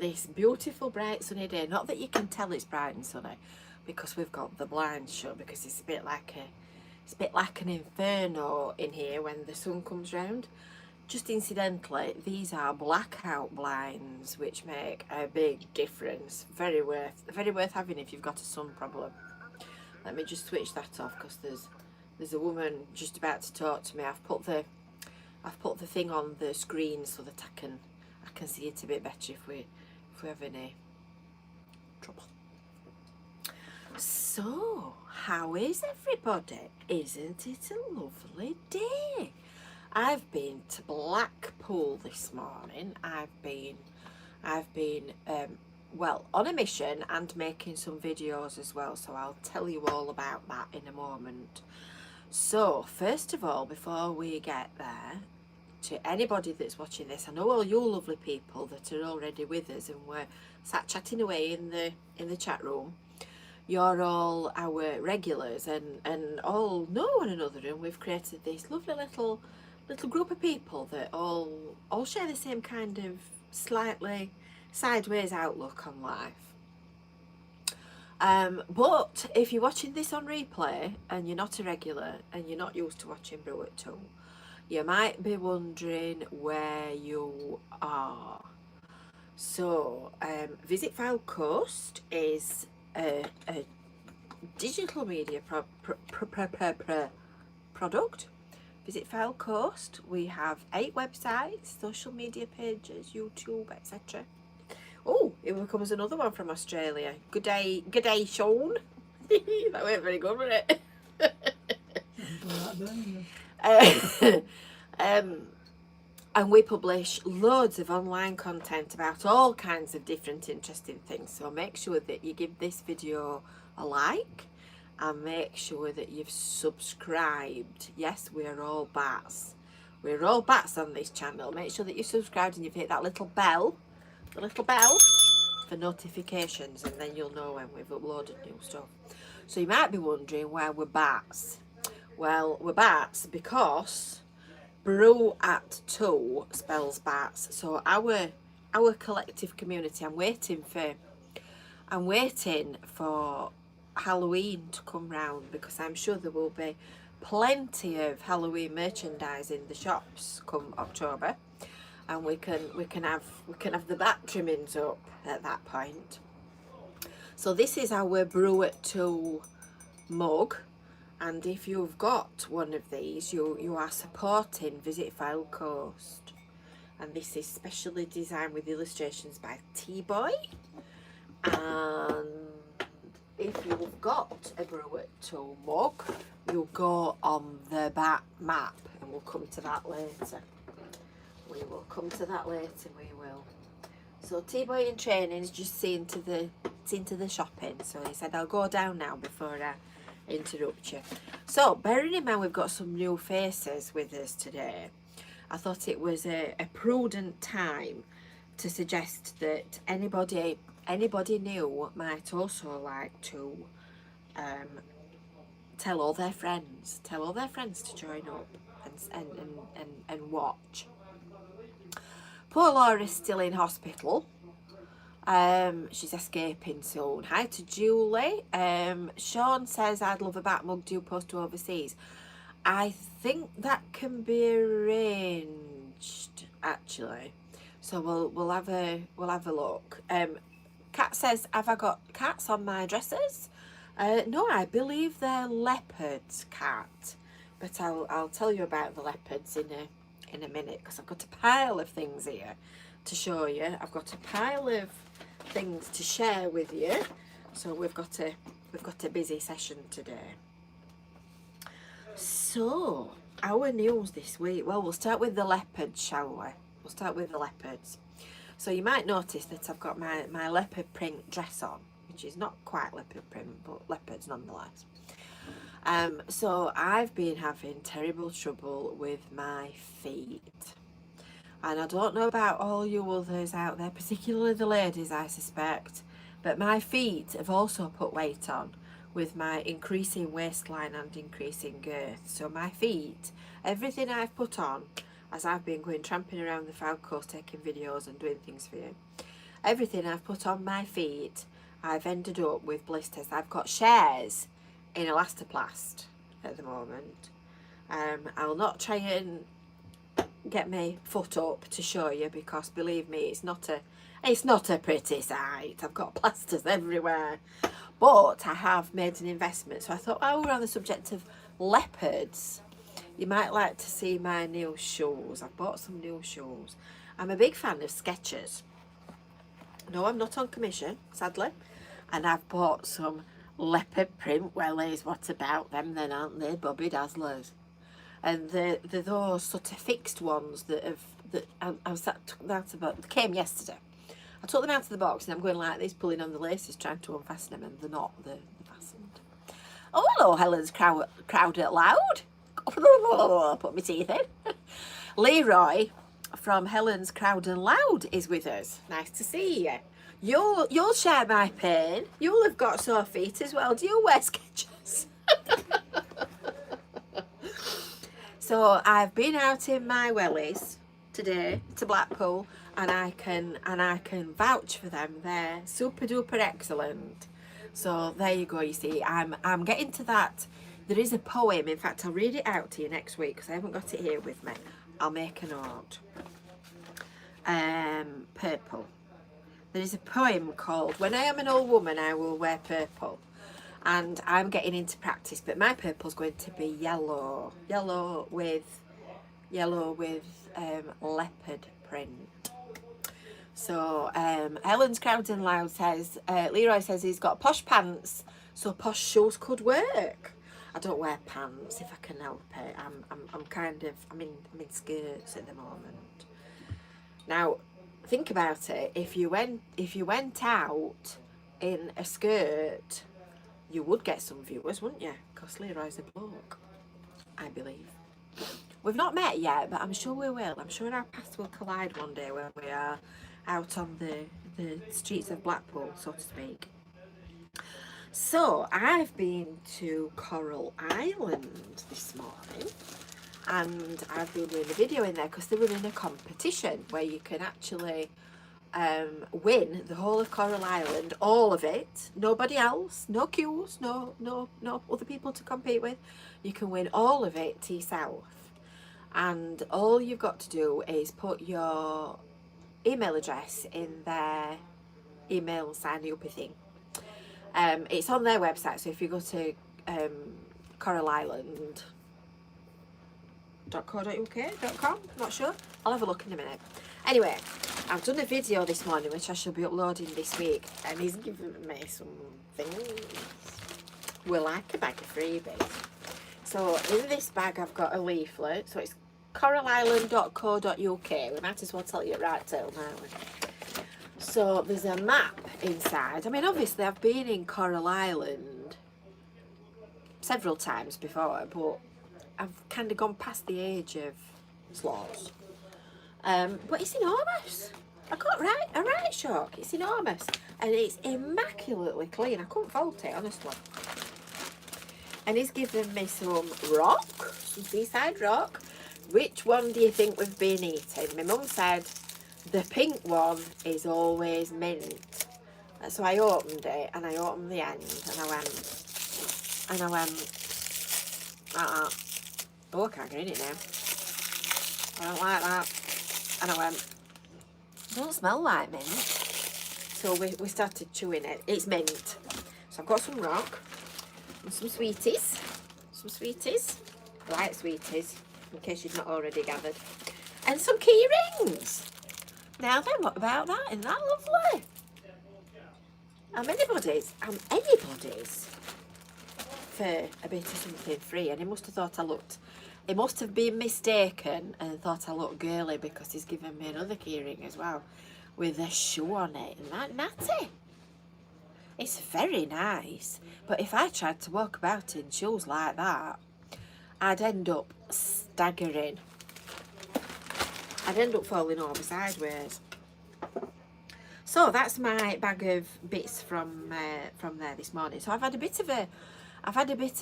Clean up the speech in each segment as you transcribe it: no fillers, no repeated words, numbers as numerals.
this beautiful bright sunny day. Not that you can tell it's bright and sunny because we've got the blinds shut, because it's a bit like an inferno in here when the sun comes round. Just incidentally, these are blackout blinds, which make a big difference. Very worth having if you've got a sun problem. Let me just switch that off because there's a woman just about to talk to me. I've put the thing on the screen so that I can see it a bit better if we have any trouble. So, how is everybody? Isn't it a lovely day? I've been to Blackpool this morning. I've been well, on a mission and making some videos as well, so I'll tell you all about that in a moment. So first of all, before we get there, to anybody that's watching this, I know all you lovely people that are already with us and we're sat chatting away in the chat room. You're all our regulars and all know one another, and we've created this lovely little group of people that all share the same kind of slightly sideways outlook on life. But if you're watching this on replay and you're not a regular and you're not used to watching Brew at 2, you might be wondering where you are. So Visit FYLDE COAST is a digital media product. Visit FYLDE COAST. We have 8 websites, social media pages, YouTube, etc. Oh, here comes another one from Australia. Good day, Sean. That weren't very good, was it? And we publish loads of online content about all kinds of different interesting things. So make sure that you give this video a like and make sure that you've subscribed. Yes, we're all bats. We're all bats on this channel. Make sure that you're subscribed and you've hit that little bell. The little bell for notifications, and then you'll know when we've uploaded new stuff. So you might be wondering why we're bats. Well, we're bats because Brew at 2 spells bats. So our collective community, I'm waiting for Halloween to come round, because I'm sure there will be plenty of Halloween merchandise in the shops come October. And we can have the bat trimmings up at that point. So this is our Brew at 2 mug, and if you've got one of these, you are supporting Visit FYLDE COAST. And this is specially designed with illustrations by T-Boy. And if you've got a Brew at 2 mug, you'll go on the bat map, and we'll come to that later. We will. So T-Boy in training is just seeing to the shopping. So he said, I'll go down now before I interrupt you. So bearing in mind we've got some new faces with us today, I thought it was a prudent time to suggest that anybody new might also like to tell all their friends to join up and watch. Poor Laura's still in hospital. She's escaping soon. Hi to Julie. Sean says, I'd love a bat mug. Do you post to overseas? I think that can be arranged, actually. So we'll have a look. Kat says, have I got cats on my dresses? No, I believe they're leopards, Kat. But I'll tell you about the leopards in a minute, because I've got a pile of things here to show you. I've got a pile of things to share with you. So we've got a busy session today. So our news this week. Well, we'll start with the leopards, shall we? We'll start with the leopards. So you might notice that I've got my leopard print dress on, which is not quite leopard print, but leopards nonetheless. So I've been having terrible trouble with my feet, and I don't know about all you others out there, particularly the ladies, I suspect, but my feet have also put weight on with my increasing waistline and increasing girth. So my feet, everything I've put on as I've been going tramping around the FYLDE Coast taking videos and doing things for you, everything I've put on my feet, I've ended up with blisters. I've got shares in elastoplast at the moment. I'll not try and get my foot up to show you, because believe me, it's not a pretty sight. I've got plasters everywhere. But I have made an investment. So I thought, oh, we're on the subject of leopards, you might like to see my new shoes. I've bought some new shoes. I'm a big fan of Skechers. No, I'm not on commission, sadly. And I've bought some leopard print wellies. What about them then, aren't they? Bobby Dazzlers. And they're those sort of fixed ones that came yesterday. I took them out of the box and I'm going like this, pulling on the laces, trying to unfasten them, and they're not. They're fastened. Oh, hello, Helen's crowd out loud. Put my teeth in. Leroy from Helen's Crowd and Loud is with us. Nice to see you. You'll share my pain. You'll have got sore feet as well. Do you wear Skechers? So I've been out in my wellies today to Blackpool, and I can vouch for them. They're super duper excellent. So there you go. You see, I'm getting to that. There is a poem. In fact, I'll read it out to you next week because I haven't got it here with me. I'll make a note. Purple. There is a poem called "When I am an old woman, I will wear purple." And I'm getting into practice, but my purple's going to be yellow with leopard print. So Helen's Crowd and Loud says, Leroy says he's got posh pants, so posh shoes could work. I don't wear pants if I can help it. I'm in skirts at the moment. Now think about it. If you went out in a skirt, you would get some viewers, wouldn't you? Because Leroy's a bloke, I believe. We've not met yet, but I'm sure we will. I'm sure our paths will collide one day when we are out on the streets of Blackpool, so to speak. So I've been to Coral Island this morning, and I've been doing a video in there because they're running a competition where you can actually win the whole of Coral Island, all of it, nobody else, no queues, no other people to compete with. You can win all of it to yourself, and all you've got to do is put your email address in their email sign up thing. It's on their website, so if you go to coralisland.co.uk.com, not sure, I'll have a look in a minute. Anyway, I've done a video this morning which I shall be uploading this week, and he's given me some things. We like a bag of freebies. So in this bag I've got a leaflet, so it's coralisland.co.uk. We might as well tell you it right till now. So there's a map inside. I mean, obviously I've been in Coral Island several times before, but I've kind of gone past the age of sloths. But it's enormous. I got a right shock. It's enormous, and it's immaculately clean. I couldn't fault it, honestly. And he's given me some rock, some seaside rock. Which one do you think we've been eating? My mum said the pink one is always mint. So I opened it, and I opened the end, and I went, oh, I can't get in it now. I don't like that. And I went, it don't smell like mint. So we started chewing it. It's mint. So I've got some rock and some sweeties. I like sweeties, in case you've not already gathered. And some key rings. Now then, what about that? Isn't that lovely? I'm anybody's for a bit of something free. And he must have thought I looked, he must have been mistaken and thought I looked girly, because he's given me another keyring as well with a shoe on it. Isn't that natty? It's very nice, but if I tried to walk about in shoes like that, I'd end up staggering. I'd end up falling over sideways. So that's my bag of bits from there this morning. So I've had a bit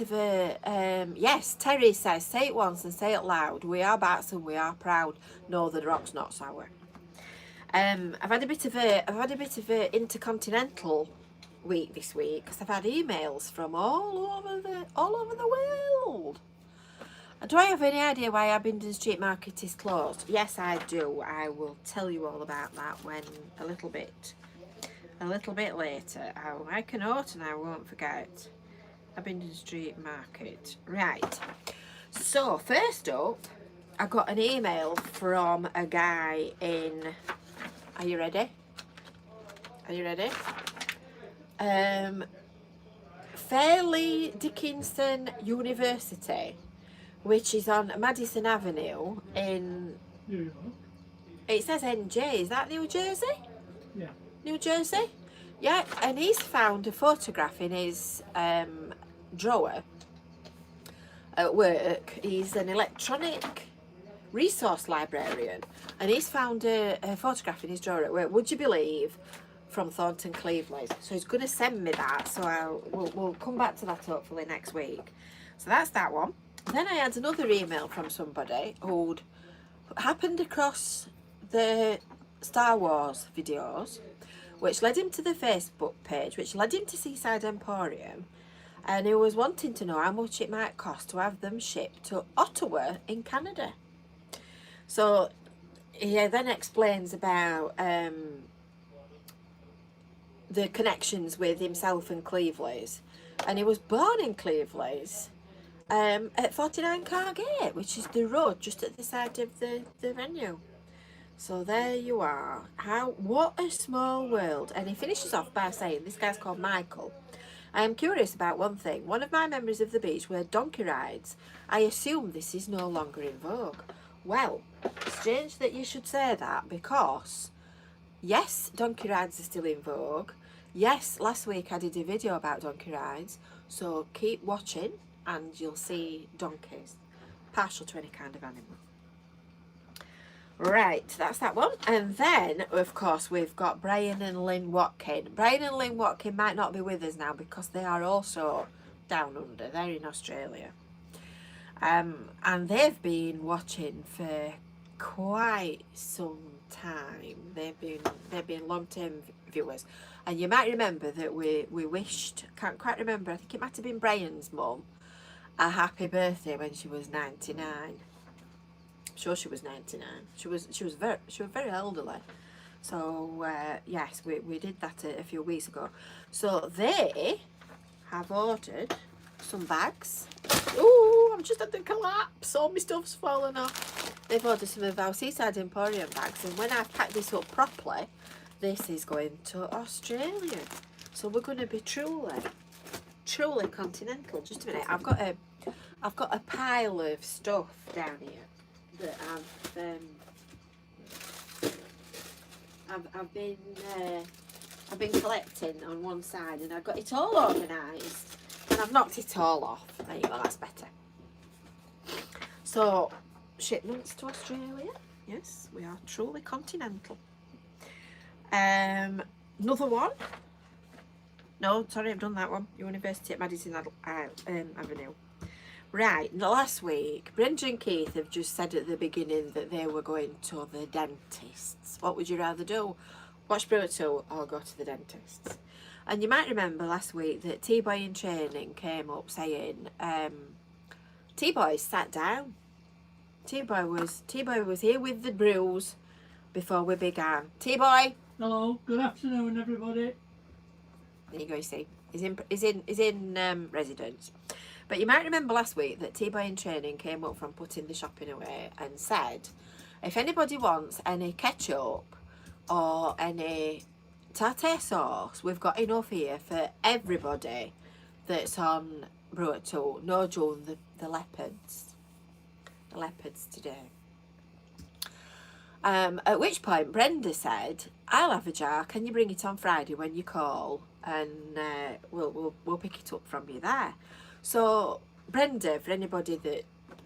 of a yes, Terry says, say it once and say it loud. We are bats and we are proud. No, the rock's not sour. I've had a bit of a intercontinental week this week because I've had emails from all over the world. Do I have any idea why Abingdon Street Market is closed? Yes, I do. I will tell you all about that when a little bit later. I'll make a note and I won't forget. Abingdon Street Market. Right. So first up, I got an email from a guy in. Are you ready? Are you ready? Fairleigh Dickinson University, which is on Madison Avenue in. It says NJ. Is that New Jersey? Yeah. New Jersey? Yeah. And he's found a photograph in his drawer at work. He's an electronic resource librarian, and he's found a photograph in his drawer at work. Would you believe? From Thornton Cleveland. So he's going to send me that. So we'll come back to that hopefully next week. So that's that one. Then I had another email from somebody who'd happened across the Star Wars videos, which led him to the Facebook page, which led him to Seaside Emporium, and he was wanting to know how much it might cost to have them shipped to Ottawa in Canada. So he then explains about the connections with himself and Cleveland's, and he was born in Cleveland's at 49 Cargate, which is the road just at the side of the venue. So there you are. What a small world. And he finishes off by saying, this guy's called Michael. I am curious about one thing. One of my memories of the beach were donkey rides. I assume this is no longer in vogue. Well, strange that you should say that, because yes, donkey rides are still in vogue. Yes, last week I did a video about donkey rides, so keep watching and you'll see donkeys, partial to any kind of animal. Right, that's that one. And then, of course, we've got Brian and Lynn Watkin. Brian and Lynn Watkin might not be with us now because they are also down under. They're in Australia. And they've been watching for quite some time. They've been long-term viewers, and you might remember that we wished, can't quite remember, I think it might have been Brian's mum, a happy birthday when she was 99. I'm sure she was 99. She was very elderly. So yes, we did that a few weeks ago. So they have ordered some bags. Ooh, I'm just at the collapse. All my stuff's fallen off. They've ordered some of our Seaside Emporium bags, and when I've packed this up properly, this is going to Australia. So we're going to be truly continental. Just a minute. I've got a pile of stuff down here that I've been collecting on one side, and I've got it all organised, and I've knocked it all off. There you go, that's better. So shipments to Australia. Yes, we are truly continental. Another one. No, sorry, I've done that one. University at Madison Avenue. Right, last week, Brenda and Keith have just said at the beginning that they were going to the dentists. What would you rather do? Watch Brew or go to the dentists? And you might remember last week that T-Boy in training came up saying, T-Boy sat down. T-Boy was here with the brews before we began. T-Boy. Hello, good afternoon, everybody. There you go. You see, he's in residence. But you might remember last week that T-Boy in training came up from putting the shopping away and said, if anybody wants any ketchup or any tartar sauce, we've got enough here for everybody that's on Brew at 2. No, June, the leopards. The leopards today. At which point Brenda said, I'll have a jar, can you bring it on Friday when you call, and we'll pick it up from you there. So Brenda, for anybody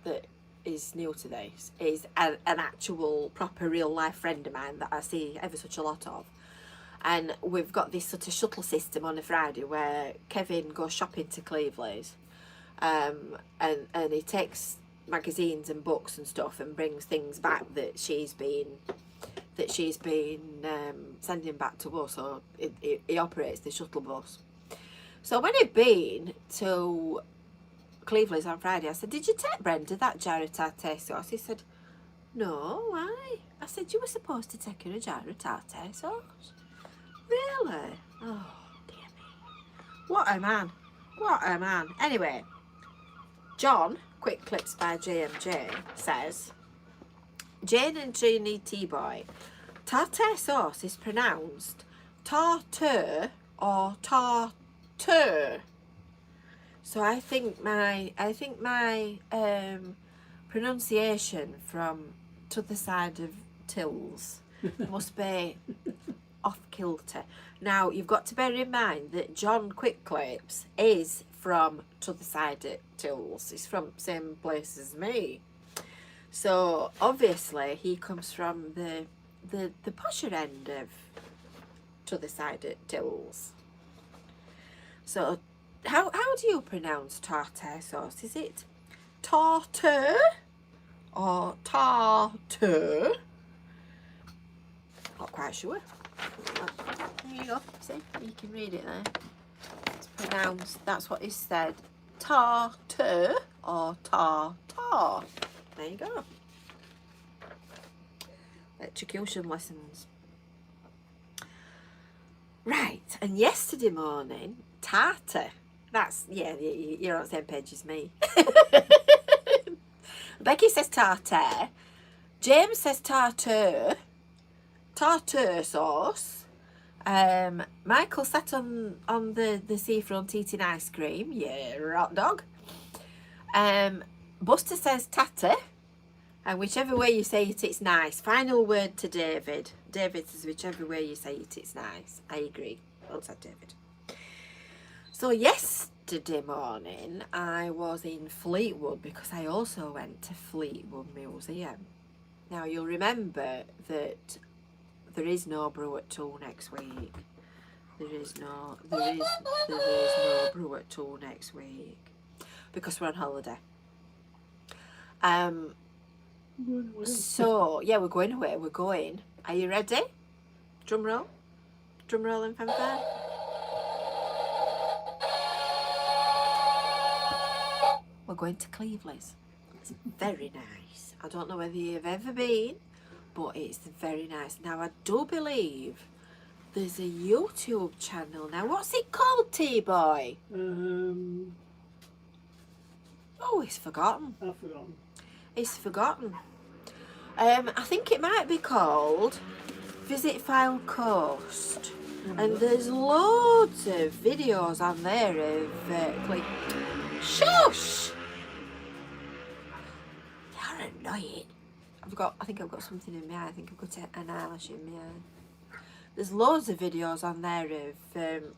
that is new to this, is an actual proper real life friend of mine that I see ever such a lot of. And we've got this sort of shuttle system on a Friday where Kevin goes shopping to Cleveland's, and he takes magazines and books and stuff and brings things back that she's been that she's been sending back to us, so he operates the shuttle bus. So when he'd been to Cleveland's on Friday, I said, did you take Brenda that jar of tartar sauce? He said, no, why? I said, you were supposed to take her a jar of tartar sauce. Really? Oh, dear me. What a man. What a man. Anyway, John, Quick Clips by JMJ, says, Jane and Jeannie T-Boy, tartar sauce is pronounced tartar or tartar. So I think my pronunciation from t'other side of Tills must be off kilter. Now you've got to bear in mind that John Quickclips is from t'other side of Tills. He's from the same place as me. So obviously he comes from the posher end of t'other side of Tills. So how do you pronounce tartar sauce? Is it tartar or tartar? Not quite sure. There you go. See, you can read it there. It's pronounced. That's what it said. Tartar or tartar. There you go. Electrocution lessons. Right, and yesterday morning, tartar. That's, yeah, you're on the same page as me. Becky says tartar. James says tartar. Tartar sauce. Michael sat on the seafront eating ice cream. Yeah, hot dog. Buster says tatter. And whichever way you say it, it's nice. Final word to David. David says whichever way you say it, it's nice. I agree. Well said, David. So yesterday morning I was in Fleetwood because I also went to Fleetwood Museum. Now you'll remember that there is no Brew at Tool next week. There is no Brew at Tool next week because we're on holiday. So yeah, we're going away. We're going. Are you ready? Drum roll. Drum roll and fanfare. We're going to Cleveland's. It's very nice. I don't know whether you've ever been, but it's very nice. Now I do believe there's a YouTube channel now. What's it called, T-Boy? Oh, it's forgotten. I've forgotten. It's forgotten. I think it might be called Visit FYLDE Coast. And there's loads of videos on there of like, shush! You're annoying. I think I've got something in my eye. I think I've got an eyelash in my eye. There's loads of videos on there of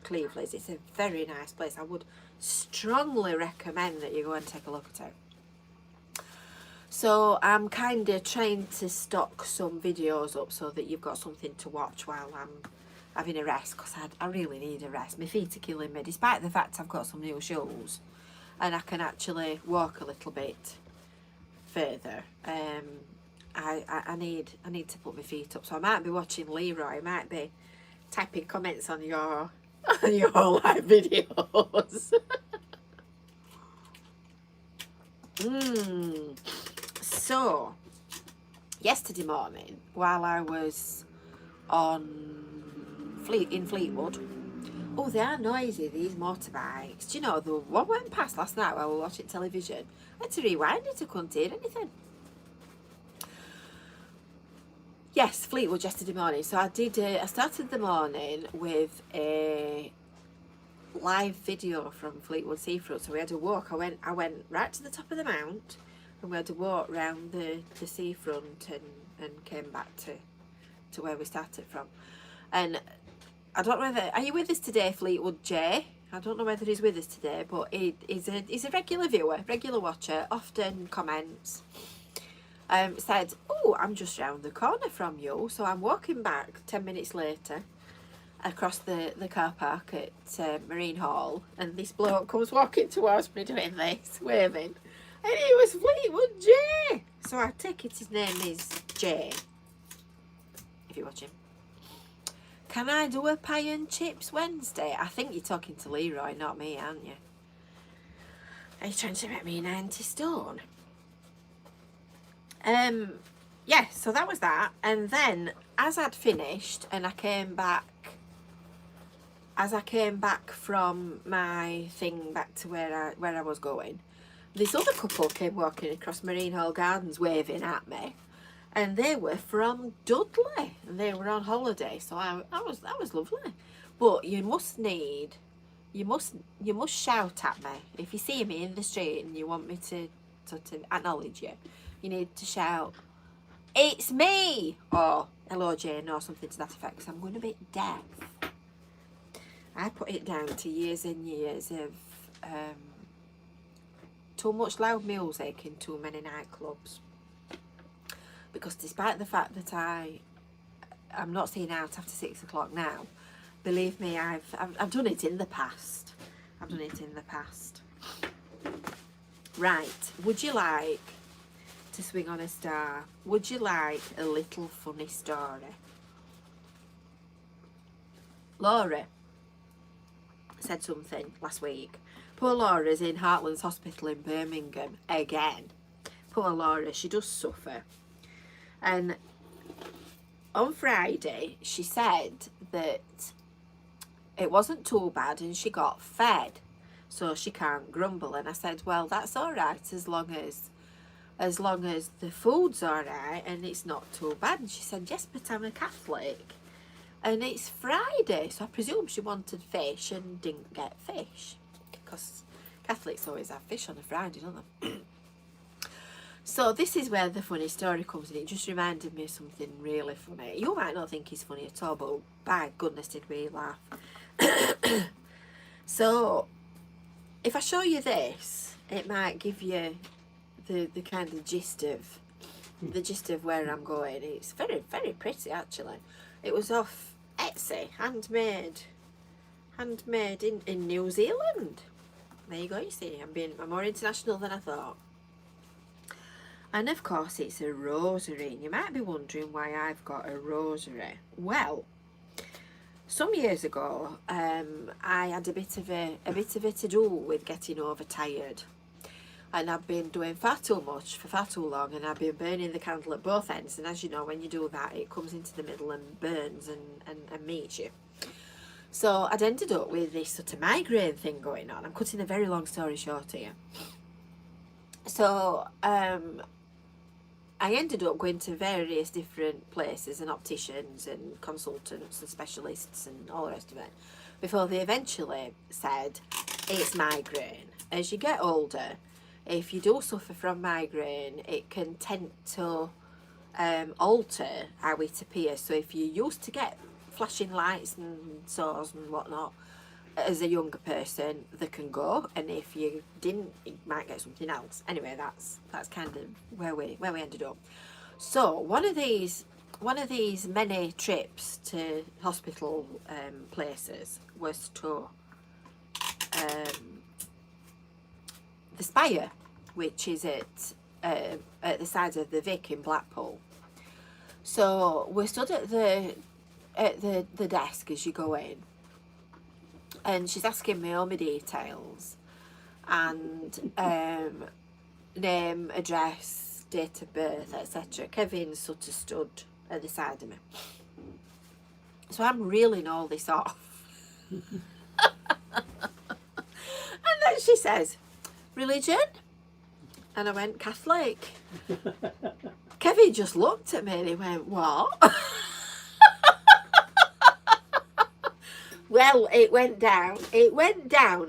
Cleveland's. It's a very nice place. I would strongly recommend that you go and take a look at it. So I'm kind of trying to stock some videos up so that you've got something to watch while I'm having a rest, because I really need a rest. My feet are killing me, despite the fact I've got some new shoes and I can actually walk a little bit further. I need to put my feet up, so I might be watching Leroy. I might be typing comments on your live videos. So yesterday morning, while I was in Fleetwood, oh, they are noisy, these motorbikes. Do you know, the one went past last night while we were watching television. I had to rewind it, I couldn't hear anything. Yes, Fleetwood yesterday morning. So I started the morning with a live video from Fleetwood Seafront. So we had a walk. I went right to the top of the mount, and we had to walk round the seafront and came back to where we started from. And I don't know whether, are you with us today, Fleetwood J? I don't know whether he's with us today, but he's a regular viewer, regular watcher, often comments. Said, oh, I'm just round the corner from you. So I'm walking back 10 minutes later across the car park at Marine Hall, and this bloke comes walking towards me doing this, waving. And he was Fleetwood J. So I take it his name is J. if you're watching. Can I do a pie and chips Wednesday? I think you're talking to Leroy, not me, aren't you? Are you trying to make me 90 stone? Yeah, so that was that. And then as I'd finished and I came back, from my thing back to where I was going, this other couple came walking across Marine Hall Gardens waving at me, and they were from Dudley and they were on holiday. So that was lovely. But you must shout at me if you see me in the street and you want me to sort of acknowledge you. You need to shout, "It's me!" or "Hello Jane," or something to that effect, because I'm going a bit deaf. I put it down to years and years of too much loud music in too many nightclubs. Because despite the fact that I'm not seen out after 6 o'clock now, believe me, I've done it in the past. I've done it in the past. Right, would you like to swing on a star? Would you like a little funny story? Laura said something last week. Poor Laura's in Heartlands Hospital in Birmingham again. Poor Laura, she does suffer. And on Friday she said that it wasn't too bad and she got fed, so she can't grumble. And I said, well, that's all right as long as the food's all right and it's not too bad. And she said, yes, but I'm a Catholic and it's Friday, so I presume she wanted fish and didn't get fish, because Catholics always have fish on a Friday, don't they? So this is where the funny story comes in. It just reminded me of something really funny. You might not think it's funny at all, but by goodness did we laugh. So if I show you this, it might give you the kind of gist of where I'm going. It's very, very pretty actually. It was off Etsy, handmade in New Zealand. There you go, you see, I'm more international than I thought. And of course it's a rosary, and you might be wondering why I've got a rosary. Well, some years ago, I had a bit of a to-do with getting overtired, and I've been doing far too much for far too long, and I've been burning the candle at both ends. And as you know, when you do that, it comes into the middle and burns and meets you. So I'd ended up with this sort of migraine thing going on. I'm cutting a very long story short here. So I ended up going to various different places and opticians and consultants and specialists and all the rest of it before they eventually said, it's migraine. As you get older, if you do suffer from migraine, it can tend to alter how it appears. So if you used to get flashing lights and sores and whatnot as a younger person, they can go, and if you didn't, you might get something else. Anyway, that's kind of where we ended up. So one of these many trips to hospital places was to the Spire, which is at the side of the Vic in Blackpool. So we stood at the desk as you go in, and she's asking me all my details and name, address, date of birth, etc. Kevin sort of stood at the side of me, so I'm reeling all this off. And then she says, religion? And I went, Catholic. Kevin just looked at me and he went, what? Well, it went down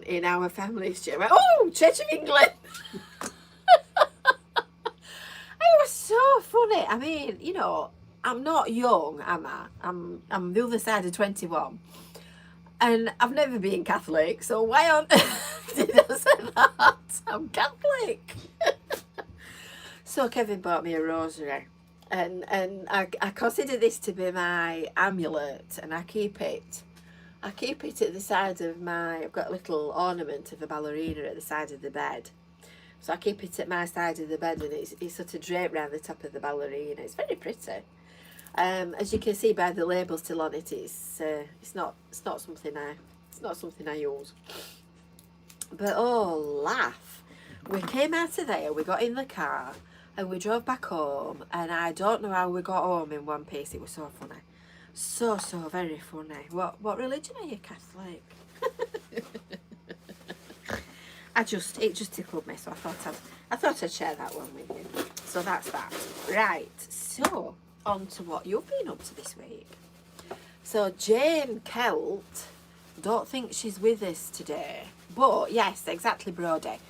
in our family's church. I went, oh, Church of England. It was so funny. I mean, you know, I'm not young, am I? I'm the other side of 21. And I've never been Catholic, so why on earth did I say that? I'm Catholic. So Kevin bought me a rosary, and I consider this to be my amulet, and I keep it at the side of I've got a little ornament of a ballerina at the side of the bed. So I keep it at my side of the bed, and it's sort of draped around the top of the ballerina. It's very pretty. As you can see by the label still on it, it's not something I use. But oh, laugh! We came out of there, we got in the car, and we drove back home. And I don't know how we got home in one piece. It was so funny, so very funny. What religion are you, Catholic? It just tickled me, so I thought I'd share that one with you. So that's that. Right. So on to what you've been up to this week. So Jane Kelt, don't think she's with us today, but yes, exactly, Brody.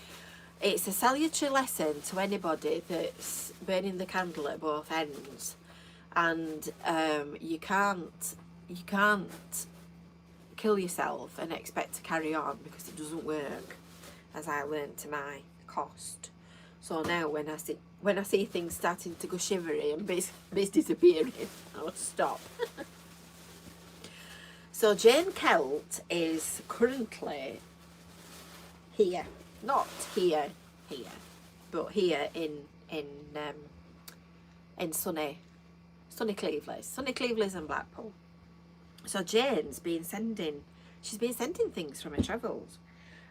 It's a salutary lesson to anybody that's burning the candle at both ends, and you can't kill yourself and expect to carry on, because it doesn't work, as I learnt to my cost. So now when I see things starting to go shivery and bits disappearing, I'll stop. So Jane Kelt is currently here, not here, but here in sunny Cleveland and Blackpool. So Jane's been sending things from her travels.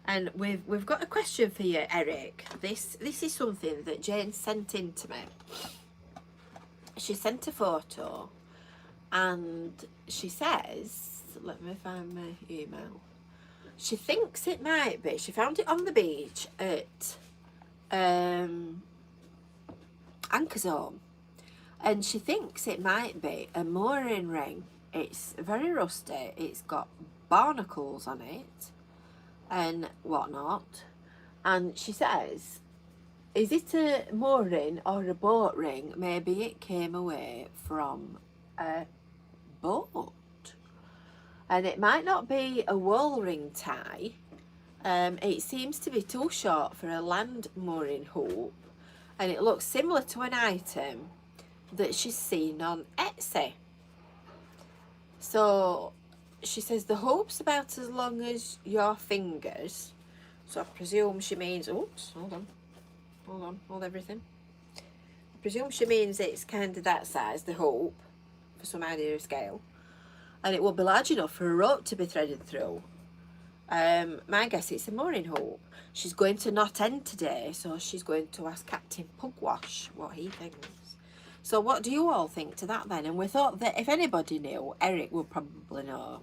And we've got a question for you, Eric. This is something that Jane sent in to me. She sent a photo, and she says, let me find my email. She thinks it might be, she found it on the beach at Anchor's Home, and she thinks it might be a mooring ring. It's very rusty, it's got barnacles on it and whatnot, and she says, is it a mooring or a boat ring? Maybe it came away from a boat, and it might not be a wool ring tie. It seems to be too short for a land mooring hoop, and it looks similar to an item that she's seen on Etsy. So she says the hoop's about as long as your fingers, so I presume she means, oops, hold everything. I presume she means it's kind of that size, the hoop, for some idea of scale, and it will be large enough for a rope to be threaded through. My guess it's a mooring hoop. She's going to Knot End today, so she's going to ask Captain Pugwash what he thinks. So what do you all think to that then? And we thought that if anybody knew, Eric would probably know.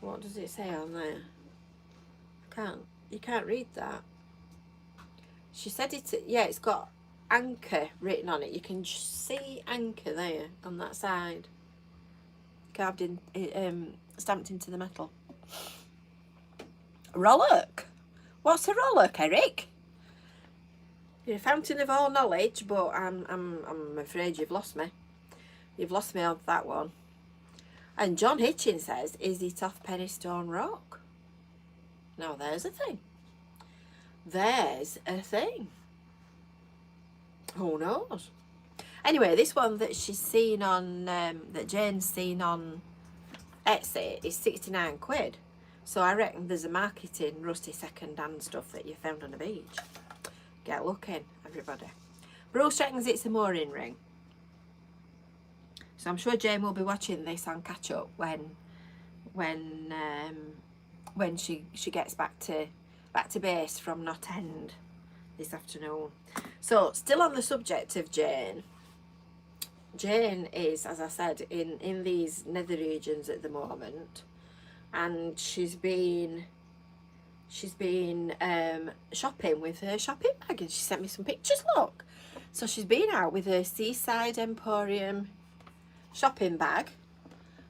What does it say on there? You can't read that. She said it's got anchor written on it. You can see anchor there on that side, carved in, stamped into the metal. Rollock. What's a rollock, Eric? You're a fountain of all knowledge, but I'm afraid you've lost me. You've lost me on that one. And John Hitchin says, is it off Pennystone Rock? Now there's a thing. There's a thing. Who knows? Anyway, this one that she's seen on, that Jane's seen on Etsy is 69 quid. So I reckon there's a market in rusty second-hand stuff that you found on the beach. Get looking, everybody. Bruce reckons it's a mooring ring. So I'm sure Jane will be watching this on catch up when she gets back to base from Knot End this afternoon. So still on the subject of Jane. Jane is, as I said, in these nether regions at the moment, and she's been shopping with her shopping bag, and she sent me some pictures. Look, so she's been out with her Seaside Emporium shopping bag,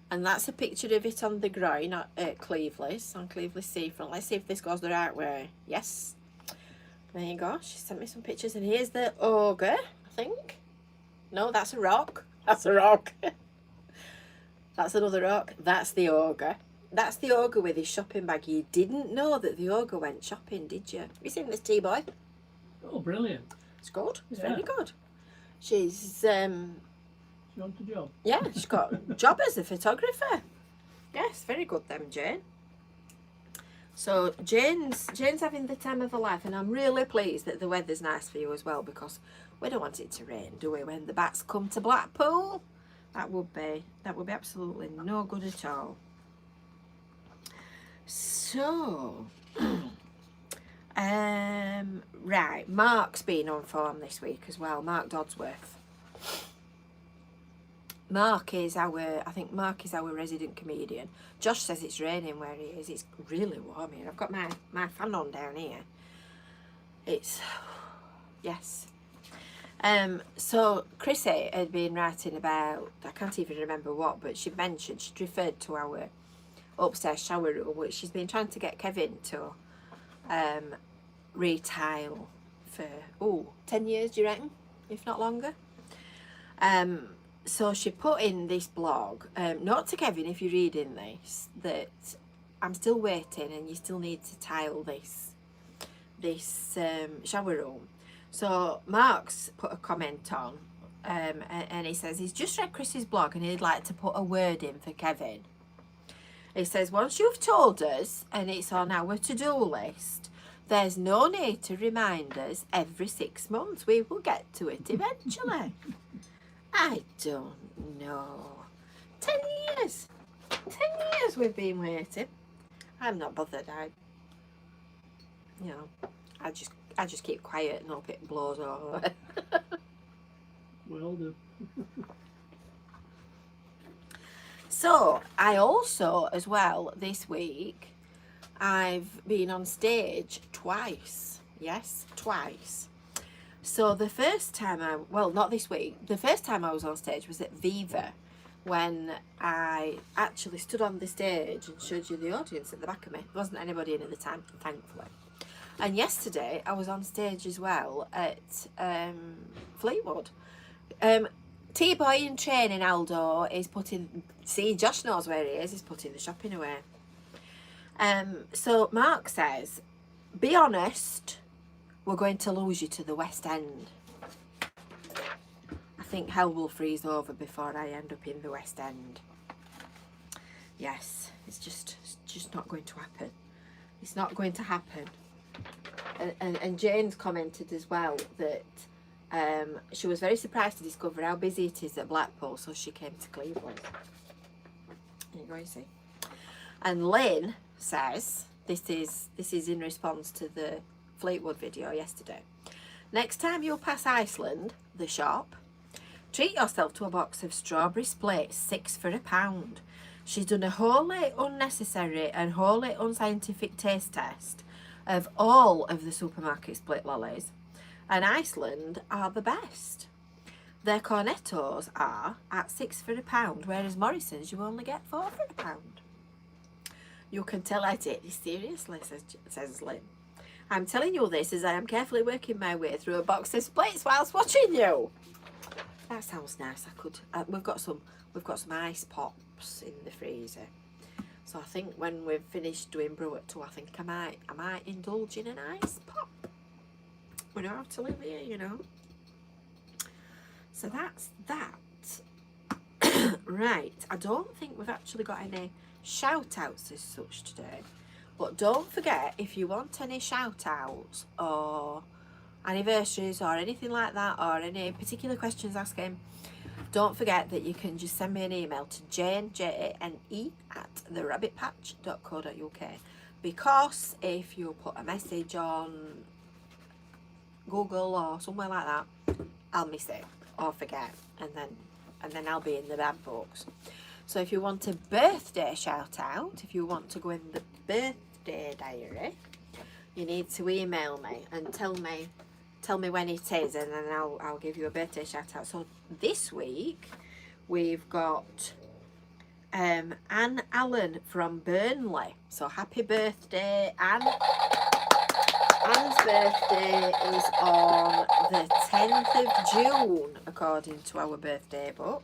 and that's a picture of it on the groin at Cleveland's, on Cleveland's seafront. Let's see if this goes the right way. Yes, there you go. She sent me some pictures, and here's the ogre, I think. No, that's a rock. That's a rock. That's another rock. That's the ogre. That's the ogre with his shopping bag. You didn't know that the ogre went shopping, did you? Have you seen this T-boy? Oh, brilliant. It's good. It's Yeah. very good. She's She wants a job. yeah, she's got a job as a photographer. Yes, very good then, Jane. So Jane's having the time of her life, and I'm really pleased that the weather's nice for you as well, because we don't want it to rain, do we, when the bats come to Blackpool? That would be absolutely no good at all. So right, Mark's been on form this week as well. Mark Dodsworth. I think Mark is our resident comedian. Josh says it's raining where he is. It's really warm here. I've got my fan on down here. It's, yes. So Chrissy had been writing about, I can't even remember what, but she'd referred to our upstairs shower room, which she's been trying to get Kevin to retile for 10 years, do you reckon, if not longer. So she put in this blog, note to Kevin, if you're reading this, that I'm still waiting and you still need to tile this shower room. So Mark's put a comment on, and he says he's just read Chris's blog and he'd like to put a word in for Kevin. He says, once you've told us and it's on our to-do list, there's no need to remind us every 6 months. We will get to it eventually. I don't know. 10 years. 10 years we've been waiting. I'm not bothered. I just keep quiet and hope it blows over. Well done. So I also, as well, this week, I've been on stage twice. Yes, twice. So the first time not this week, the first time I was on stage was at Viva, when I actually stood on the stage and showed you the audience at the back of me. There wasn't anybody in at the time, thankfully. And yesterday I was on stage as well at Fleetwood. T-Boy in training, Aldo, is putting, see, Josh knows where he is, he's putting the shopping away. So Mark says, be honest, we're going to lose you to the West End. I think hell will freeze over before I end up in the West End. Yes, it's just not going to happen. It's not going to happen. And Jane's commented as well that she was very surprised to discover how busy it is at Blackpool, so she came to Cleveland. There you go, you see. And Lynn says, this is in response to the Fleetwood video yesterday. Next time you'll pass Iceland, the shop, treat yourself to a box of strawberry splits, 6 for £1. She's done a wholly unnecessary and wholly unscientific taste test of all of the supermarket split lollies, and Iceland are the best. Their cornettos are at 6 for £1, whereas Morrison's you only get 4 for £1. You can tell I take this seriously, says Lynn. I'm telling you this as I am carefully working my way through a box of splits whilst watching you. That sounds nice. I could. We've got some ice pops in the freezer. So I think when we've finished doing Brew at 2, I think I might indulge in an ice pop. We don't have to live here, you know. So that's that. Right. I don't think we've actually got any shout outs as such today. But don't forget, if you want any shout outs or anniversaries or anything like that, or any particular questions asking, don't forget that you can just send me an email to Jane, Jane, at therabbitpatch.co.uk, because if you put a message on Google or somewhere like that, I'll miss it or forget, and then I'll be in the bad books. So if you want a birthday shout out, if you want to go in the birthday diary, you need to email me and tell me when it is, and then I'll give you a birthday shout out. So this week we've got Anne Allen from Burnley. So happy birthday, Anne. Anne's birthday is on the 10th of June, according to our birthday book.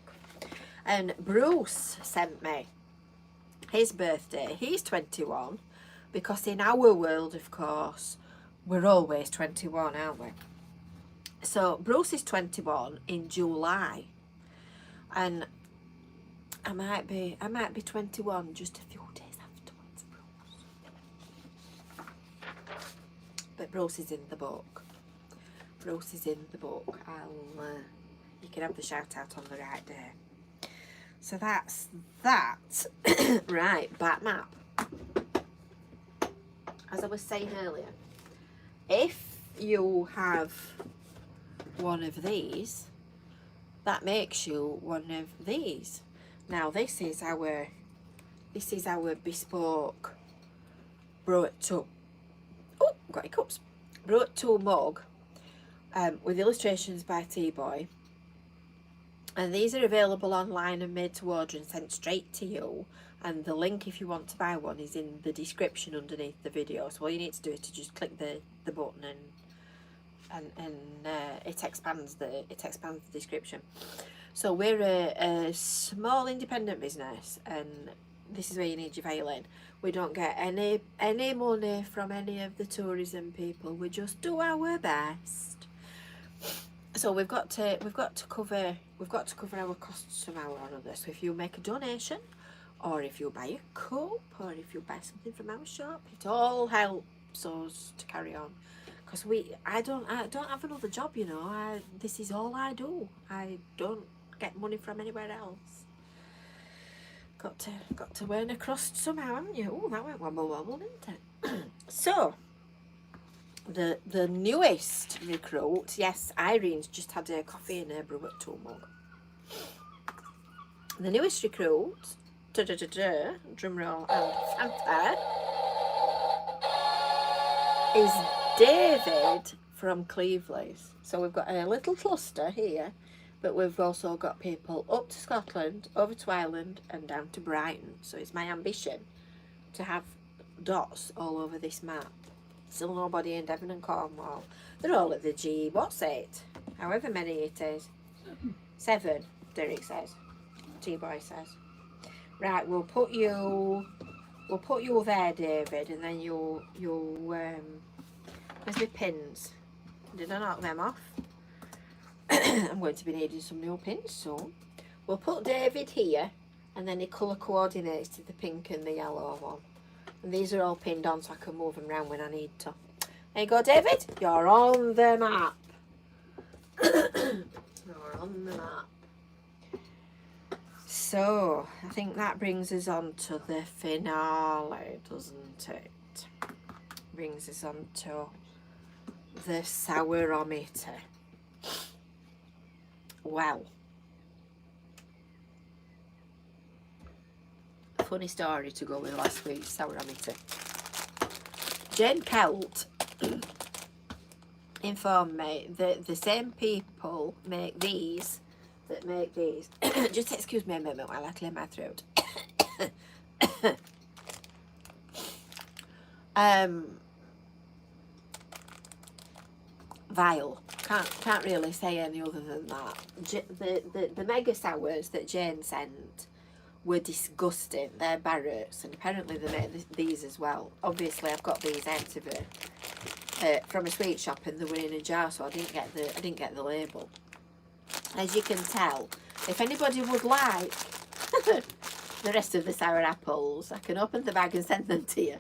And Bruce sent me his birthday. He's 21, because in our world, of course, we're always 21, aren't we? So Bruce is 21 in July, and I might be 21 just a few days afterwards, Bruce. But Bruce is in the book. Bruce is in the book. You can have the shout out on the right day. So that's that. Right, back map. As I was saying earlier, if you have one of these, that makes you one of these. Now this is our bespoke Brew at 2. Oh, got hiccups. Brew at 2 mug with illustrations by T-Boy. And these are available online and made to order and sent straight to you. And the link, if you want to buy one, is in the description underneath the video. So all you need to do is to just click the button and it expands the description. So we're a small independent business, and this is where you need your violin. We don't get any money from any of the tourism people. We just do our best. So we've got to cover our costs somehow or another. So if you make a donation, or if you buy a cup, or if you buy something from our shop, it all helps us to carry on. Because I don't have another job, you know. This is all I do. I don't get money from anywhere else. Got to earn a crust somehow, haven't you? Oh, that went wobble wobble, didn't it? So the newest recruit, yes, Irene's just had a coffee in her Brew at 2 mug. The newest recruit, drum roll and fanfare, is David from Cleveland. So we've got a little cluster here, but we've also got people up to Scotland, over to Ireland and down to Brighton. So it's my ambition to have dots all over this map. Still nobody in Devon and Cornwall. They're all at the G, what's it? However many it is. 7, Derek says. T-Boy says. Right, we'll put you there, David, and then you'll where's my pins? Did I knock them off? I'm going to be needing some new pins soon. We'll put David here, and then he colour coordinates to the pink and the yellow one. And these are all pinned on so I can move them around when I need to. There you go, David. You're on the map. You're on the map. So, I think that brings us on to the finale, doesn't it? Brings us on to the sourometer. Well, funny story to go with last week's sourometer. Jane Kelt informed me that the same people make these that make these. Just excuse me a moment while I clear my throat. Vile. Can't really say any other than that. The mega sours that Jane sent were disgusting. They're Barrett's, and apparently they make these as well. Obviously, I've got these out of it from a sweet shop, and they were in a jar, so I didn't get the label. As you can tell, if anybody would like the rest of the sour apples, I can open the bag and send them to you.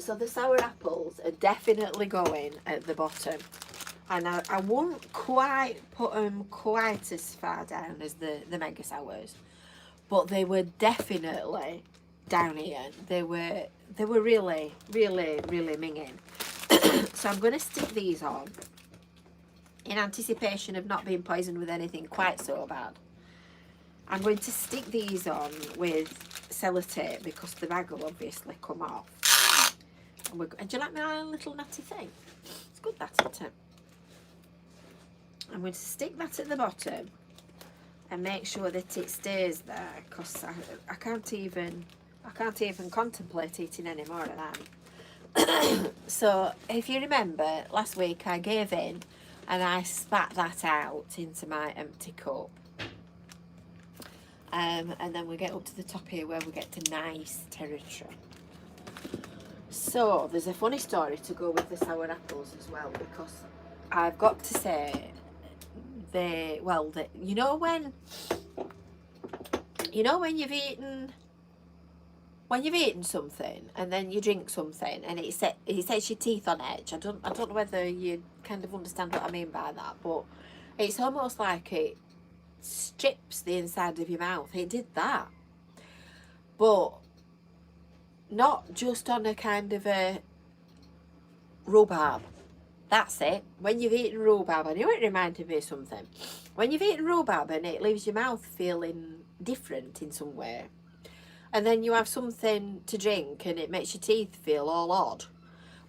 So the sour apples are definitely going at the bottom, and I won't quite put them quite as far down as the mega sours, but they were definitely down here. They were really, really, really minging. So I'm going to stick these on in anticipation of not being poisoned with anything quite so bad. I'm going to stick these on with sellotape because the bag will obviously come off. And do you like my little natty thing? It's good, that, isn't it? I'm going to stick that at the bottom and make sure that it stays there, because I can't even contemplate eating any more of that. So if you remember, last week I gave in and I spat that out into my empty cup. And then we get up to the top here where we get to nice territory. So there's a funny story to go with the sour apples as well, because I've got to say you know when you've eaten when you've eaten something and then you drink something and it sets your teeth on edge. I don't know whether you kind of understand what I mean by that, but it's almost like it strips the inside of your mouth. It did that, but not just on a kind of a rhubarb. That's it. When you've eaten rhubarb, I knew it reminded me of something. When you've eaten rhubarb and it leaves your mouth feeling different in some way, and then you have something to drink and it makes your teeth feel all odd.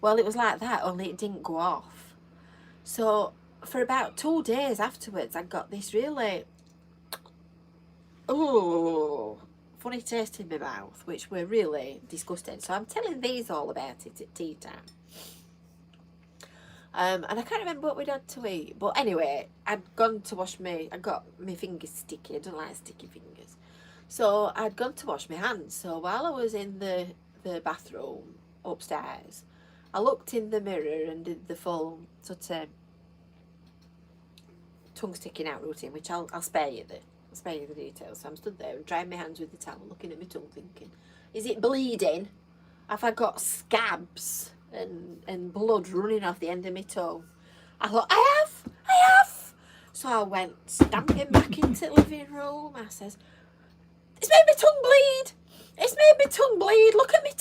Well, it was like that, only it didn't go off. So for about 2 days afterwards, I got this really funny taste in my mouth, which were really disgusting. So I'm telling these all about it at tea time. And I can't remember what we'd had to eat. But anyway, I'd gone to wash I got my fingers sticky. I don't like sticky fingers. So I'd gone to wash my hands. So while I was in the bathroom upstairs, I looked in the mirror and did the full sort of tongue sticking out routine, which I'll spare you the details. So I'm stood there and drying my hands with the towel, looking at my tongue, thinking, is it bleeding? Have I got scabs and blood running off the end of my tongue? I thought, I have. So I went stamping back into the living room. I says, it's made my tongue bleed. It's made my tongue bleed. Look at my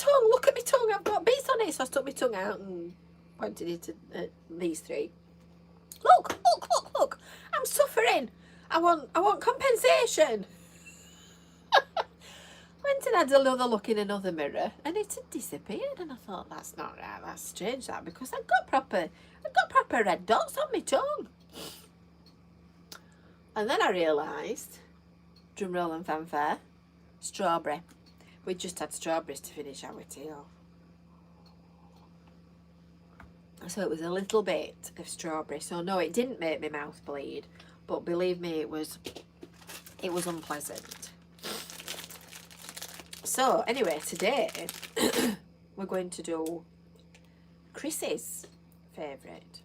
tongue. I've got bits on it. So I stuck my tongue out and pointed it at these three. Look. I'm suffering. I want compensation. Went and had another look in another mirror and it had disappeared, and I thought, that's not right, that's strange that, because I've got proper red dots on my tongue. And then I realised, drum roll and fanfare, strawberry. We just had strawberries to finish our tea off. So it was a little bit of strawberry. So no, it didn't make my mouth bleed, but believe me, it was unpleasant. So anyway, today we're going to do Chris's favourite.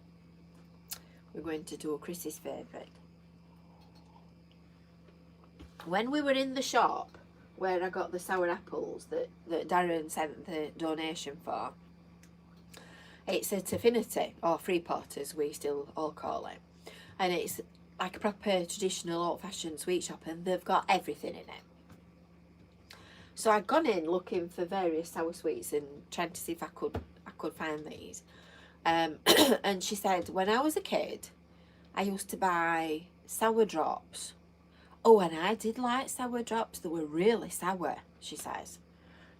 When we were in the shop where I got the sour apples that Darren sent the donation for, it's at Affinity, or Freeport as we still all call it, and it's like a proper traditional old-fashioned sweet shop, and they've got everything in it. So I'd gone in looking for various sour sweets and trying to see if I could find these. And she said, when I was a kid, I used to buy sour drops. Oh, and I did like sour drops. They were really sour, she says.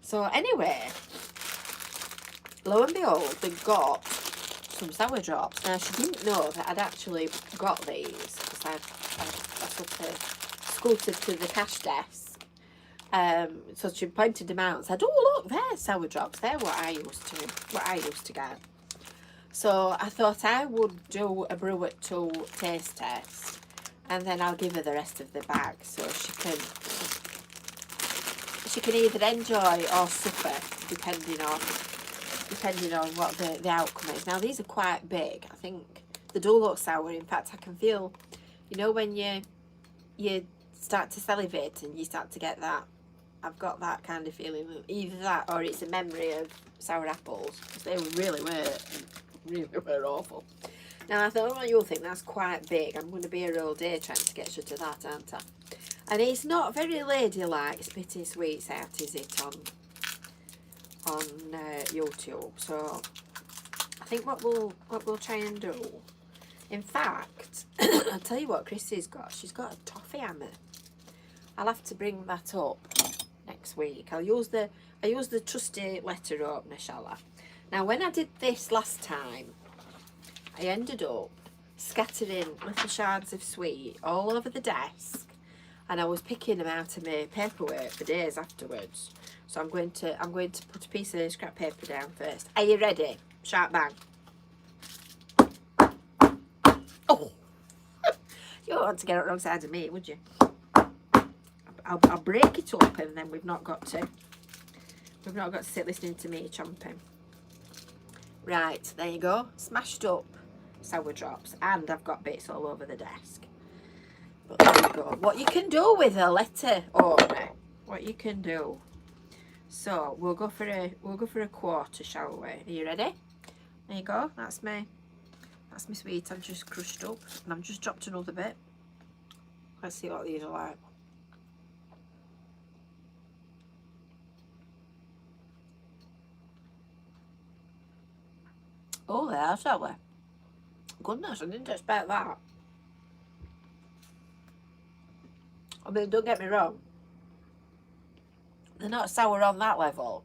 So anyway, lo and behold, they got some sour drops. Now, she didn't know that I'd actually got these, because I sort of scooted to the cash desk. So she pointed them out and said, oh look, they're sour drops, they're what I used to get. So I thought I would do a Brew at 2 taste test, and then I'll give her the rest of the bag so she can either enjoy or suffer depending on what the outcome is. Now these are quite big. I think they do look sour. In fact, I can feel, you know, when you start to salivate and you start to get that, I've got that kind of feeling, either that or it's a memory of sour apples, because they really were awful. Now I thought, oh, you'll think that's quite big. I'm going to be here all day trying to get you to that, aren't I? And it's not very ladylike spitting sweets out, is it, on YouTube? So I think what we'll try and do, in fact, I'll tell you what Chrissy's got. She's got a toffee hammer. I'll have to bring that up next week. I use the trusty letter opener, shall I? Now, when I did this last time, I ended up scattering little shards of sweet all over the desk, and I was picking them out of my paperwork for days afterwards. So I'm going to put a piece of scrap paper down first. Are you ready? Sharp bang. Oh, you wouldn't want to get it wrong side of me, would you? I'll break it up, and then we've not got to sit listening to me chomping. Right, there you go. Smashed up sour drops, and I've got bits all over the desk. But there you go. What you can do with a letter opener, what you can do So we'll go for a quarter, shall we? Are you ready? There you go. That's my sweet. I've just crushed up, and I've just dropped another bit. Let's see what these are like. Oh, they are sour. Goodness, I didn't expect that. I mean, don't get me wrong. They're not sour on that level,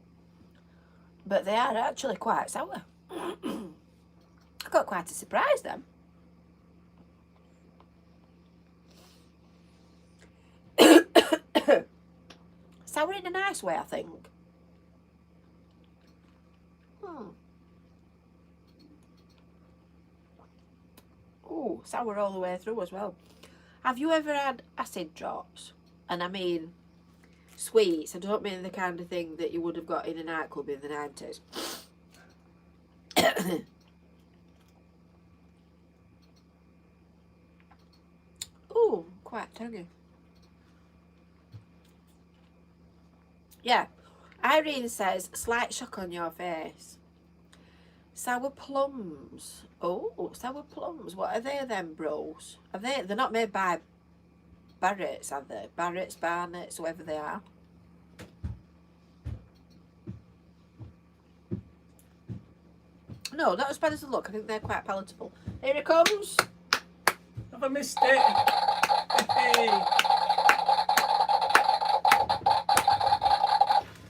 but they are actually quite sour. I got quite a surprise then. Sour in a nice way, I think. Oh, sour all the way through as well. Have you ever had acid drops? And I mean sweets. I don't mean the kind of thing that you would have got in a nightclub in the 90s. Oh, quite tangy. Yeah, Irene says, slight shock on your face. Sour plums. Oh, sour plums. What are they then, bros? Are they? They're not made by Barrett's, are they? Barrett's, Barnett's, whoever they are. No, not as bad as they look. I think they're quite palatable. Here it comes. Have I missed it? Hey.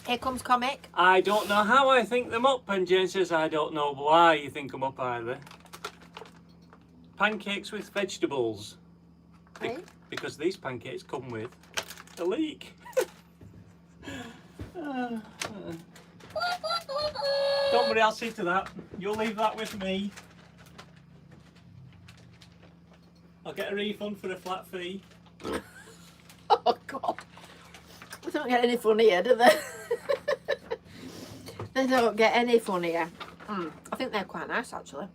Here comes Comic. I don't know how I think them up, and Jane says I don't know why you think them up either. Pancakes with vegetables. Hey? Because these pancakes come with a leek. Don't worry, I'll see to that. You'll leave that with me. I'll get a refund for a flat fee. Oh, God. They don't get any funnier, do they? They don't get any funnier. I think they're quite nice, actually.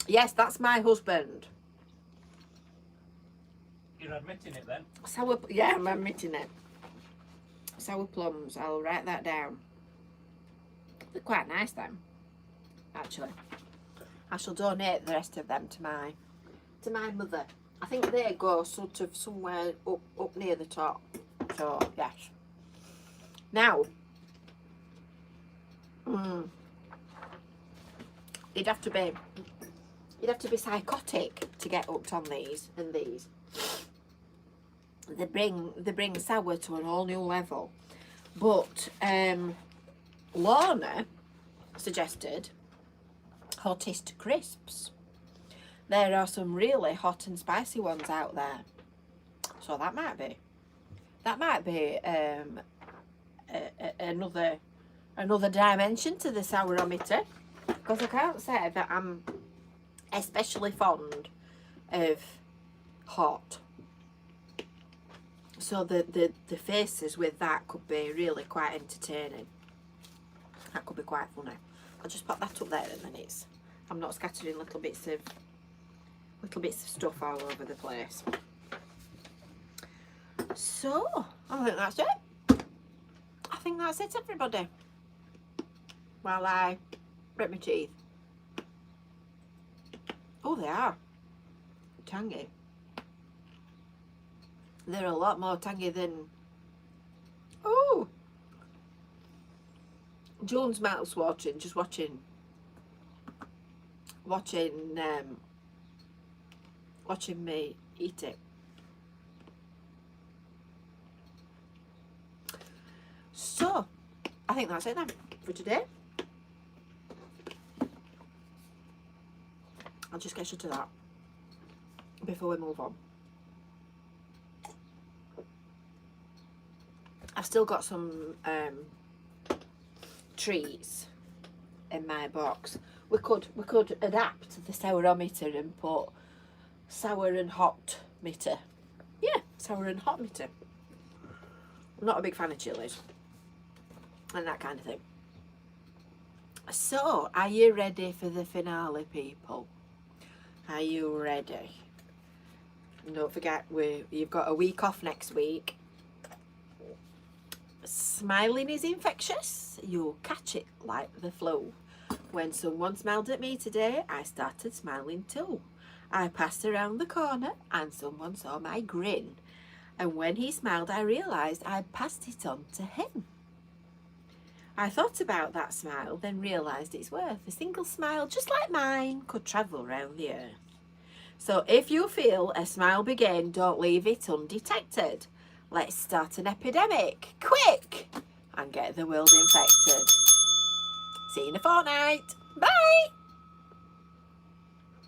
Yes, that's my husband. You're admitting it then? Sour, yeah, I'm admitting it. Sour plums, I'll write that down. They're quite nice then, actually. I shall donate the rest of them to my mother. I think they go sort of somewhere up near the top. So yes. Now, you'd have to be psychotic to get hooked on these and these. They bring sour to an all new level. But Lorna suggested hottest crisps. There are some really hot and spicy ones out there, so that might be another dimension to the sourometer, because I can't say that I'm especially fond of hot. So the faces with that could be really quite entertaining. That could be quite funny. I'll just pop that up there and then I'm not scattering little bits of stuff all over the place. So I think that's it. I think that's it, everybody. While I rip my teeth. Oh, they are tangy. They're a lot more tangy than. Oh, Joan's mouth's watering, just watching me eat it. So I think that's it then for today. I'll just get shut of that before we move on. I've still got some treats in my box. We could adapt the sourometer and put sour and hot meter. Yeah, sour and hot meter. I'm not a big fan of chilies and that kind of thing. So, are you ready for the finale, people? Are you ready? And don't forget, you've got a week off next week. smiling is infectious. You'll catch it like the flu. When someone smiled at me today, I started smiling too. I passed around the corner and someone saw my grin. And when he smiled, I realised I'd passed it on to him. I thought about that smile, then realised its worth. A single smile, just like mine, could travel round the earth. So if you feel a smile begin, don't leave it undetected. Let's start an epidemic, quick, and get the world infected. See you in a fortnight. Bye.